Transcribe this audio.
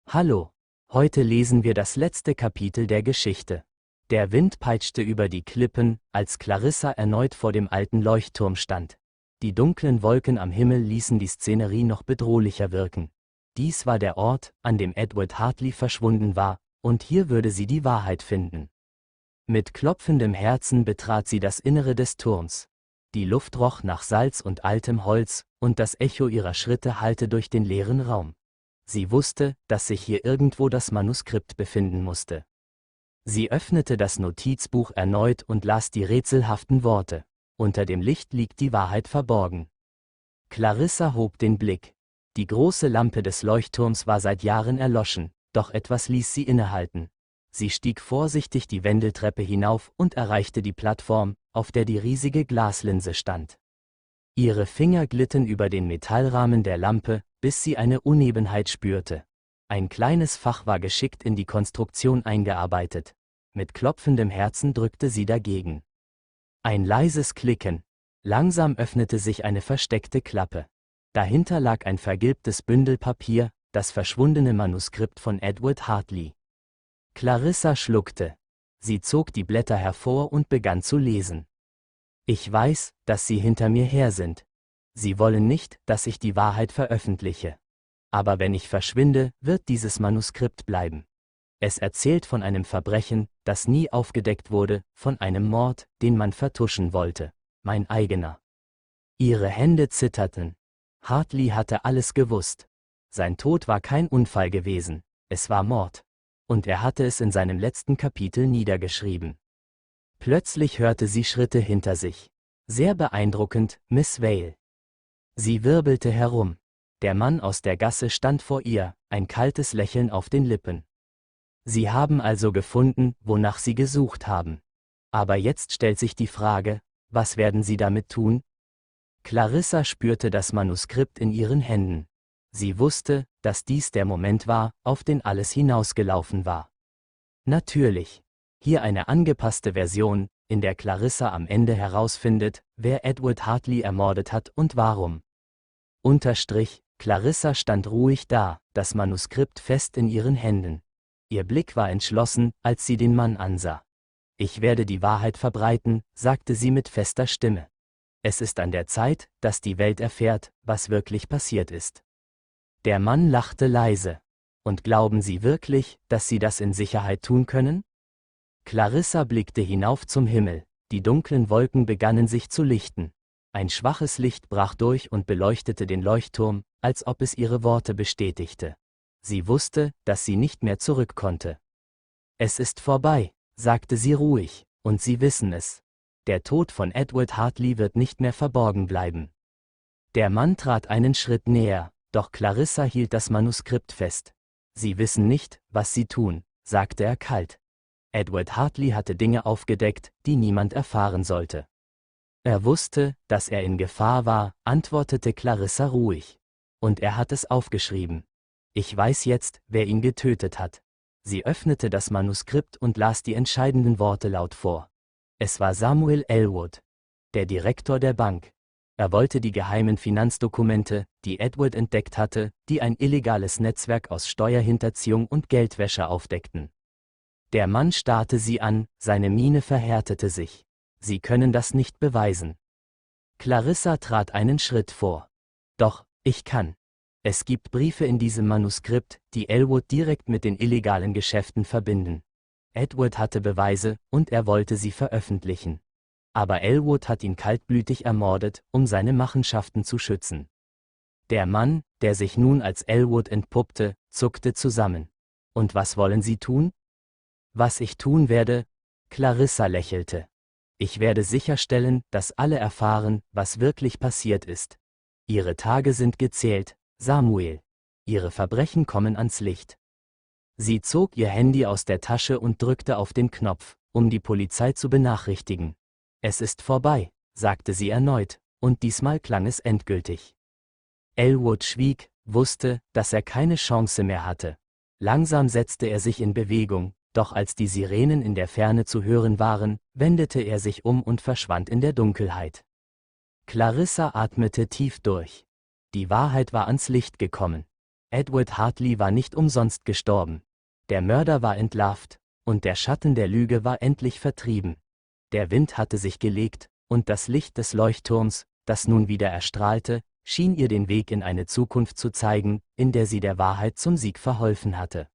Hallo, heute lesen wir das letzte Kapitel der Geschichte. Der Wind peitschte über die Klippen, als Clarissa erneut vor dem alten Leuchtturm stand. Die dunklen Wolken am Himmel ließen die Szenerie noch bedrohlicher wirken. Dies war der Ort, an dem Edward Hartley verschwunden war, und hier würde sie die Wahrheit finden. Mit klopfendem Herzen betrat sie das Innere des Turms. Die Luft roch nach Salz und altem Holz, und das Echo ihrer Schritte hallte durch den leeren Raum. Sie wusste, dass sich hier irgendwo das Manuskript befinden musste. Sie öffnete das Notizbuch erneut und las die rätselhaften Worte: Unter dem Licht liegt die Wahrheit verborgen. Clarissa hob den Blick. Die große Lampe des Leuchtturms war seit Jahren erloschen, doch etwas ließ sie innehalten. Sie stieg vorsichtig die Wendeltreppe hinauf und erreichte die Plattform, auf der die riesige Glaslinse stand. Ihre Finger glitten über den Metallrahmen der Lampe, bis sie eine Unebenheit spürte. Ein kleines Fach war geschickt in die Konstruktion eingearbeitet. Mit klopfendem Herzen drückte sie dagegen. Ein leises Klicken. Langsam öffnete sich eine versteckte Klappe. Dahinter lag ein vergilbtes Bündel Papier, das verschwundene Manuskript von Edward Hartley. Clarissa schluckte. Sie zog die Blätter hervor und begann zu lesen. Ich weiß, dass Sie hinter mir her sind. Sie wollen nicht, dass ich die Wahrheit veröffentliche. Aber wenn ich verschwinde, wird dieses Manuskript bleiben. Es erzählt von einem Verbrechen, das nie aufgedeckt wurde, von einem Mord, den man vertuschen wollte. Mein eigener. Ihre Hände zitterten. Hartley hatte alles gewusst. Sein Tod war kein Unfall gewesen, es war Mord. Und er hatte es in seinem letzten Kapitel niedergeschrieben. Plötzlich hörte sie Schritte hinter sich. Sehr beeindruckend, Miss Vale. Sie wirbelte herum. Der Mann aus der Gasse stand vor ihr, ein kaltes Lächeln auf den Lippen. Sie haben also gefunden, wonach Sie gesucht haben. Aber jetzt stellt sich die Frage, was werden Sie damit tun? Clarissa spürte das Manuskript in ihren Händen. Sie wusste, dass dies der Moment war, auf den alles hinausgelaufen war. Natürlich. Hier eine angepasste Version, in der Clarissa am Ende herausfindet, wer Edward Hartley ermordet hat und warum. Unterstrich, Clarissa stand ruhig da, das Manuskript fest in ihren Händen. Ihr Blick war entschlossen, als sie den Mann ansah. Ich werde die Wahrheit verbreiten, sagte sie mit fester Stimme. Es ist an der Zeit, dass die Welt erfährt, was wirklich passiert ist. Der Mann lachte leise. Und glauben Sie wirklich, dass Sie das in Sicherheit tun können? Clarissa blickte hinauf zum Himmel, die dunklen Wolken begannen sich zu lichten. Ein schwaches Licht brach durch und beleuchtete den Leuchtturm, als ob es ihre Worte bestätigte. Sie wusste, dass sie nicht mehr zurück konnte. Es ist vorbei, sagte sie ruhig, und Sie wissen es. Der Tod von Edward Hartley wird nicht mehr verborgen bleiben. Der Mann trat einen Schritt näher, doch Clarissa hielt das Manuskript fest. Sie wissen nicht, was Sie tun, sagte er kalt. Edward Hartley hatte Dinge aufgedeckt, die niemand erfahren sollte. Er wusste, dass er in Gefahr war, antwortete Clarissa ruhig. Und er hat es aufgeschrieben. Ich weiß jetzt, wer ihn getötet hat. Sie öffnete das Manuskript und las die entscheidenden Worte laut vor. Es war Samuel Elwood, der Direktor der Bank. Er wollte die geheimen Finanzdokumente, die Edward entdeckt hatte, die ein illegales Netzwerk aus Steuerhinterziehung und Geldwäsche aufdeckten. Der Mann starrte sie an, seine Miene verhärtete sich. Sie können das nicht beweisen. Clarissa trat einen Schritt vor. Doch, ich kann. Es gibt Briefe in diesem Manuskript, die Elwood direkt mit den illegalen Geschäften verbinden. Edward hatte Beweise, und er wollte sie veröffentlichen. Aber Elwood hat ihn kaltblütig ermordet, um seine Machenschaften zu schützen. Der Mann, der sich nun als Elwood entpuppte, zuckte zusammen. Und was wollen Sie tun? Was ich tun werde? Clarissa lächelte. Ich werde sicherstellen, dass alle erfahren, was wirklich passiert ist. Ihre Tage sind gezählt, Samuel. Ihre Verbrechen kommen ans Licht. Sie zog ihr Handy aus der Tasche und drückte auf den Knopf, um die Polizei zu benachrichtigen. Es ist vorbei, sagte sie erneut, und diesmal klang es endgültig. Elwood schwieg, wusste, dass er keine Chance mehr hatte. Langsam setzte er sich in Bewegung, doch als die Sirenen in der Ferne zu hören waren, wendete er sich um und verschwand in der Dunkelheit. Clarissa atmete tief durch. Die Wahrheit war ans Licht gekommen. Edward Hartley war nicht umsonst gestorben. Der Mörder war entlarvt, und der Schatten der Lüge war endlich vertrieben. Der Wind hatte sich gelegt, und das Licht des Leuchtturms, das nun wieder erstrahlte, schien ihr den Weg in eine Zukunft zu zeigen, in der sie der Wahrheit zum Sieg verholfen hatte.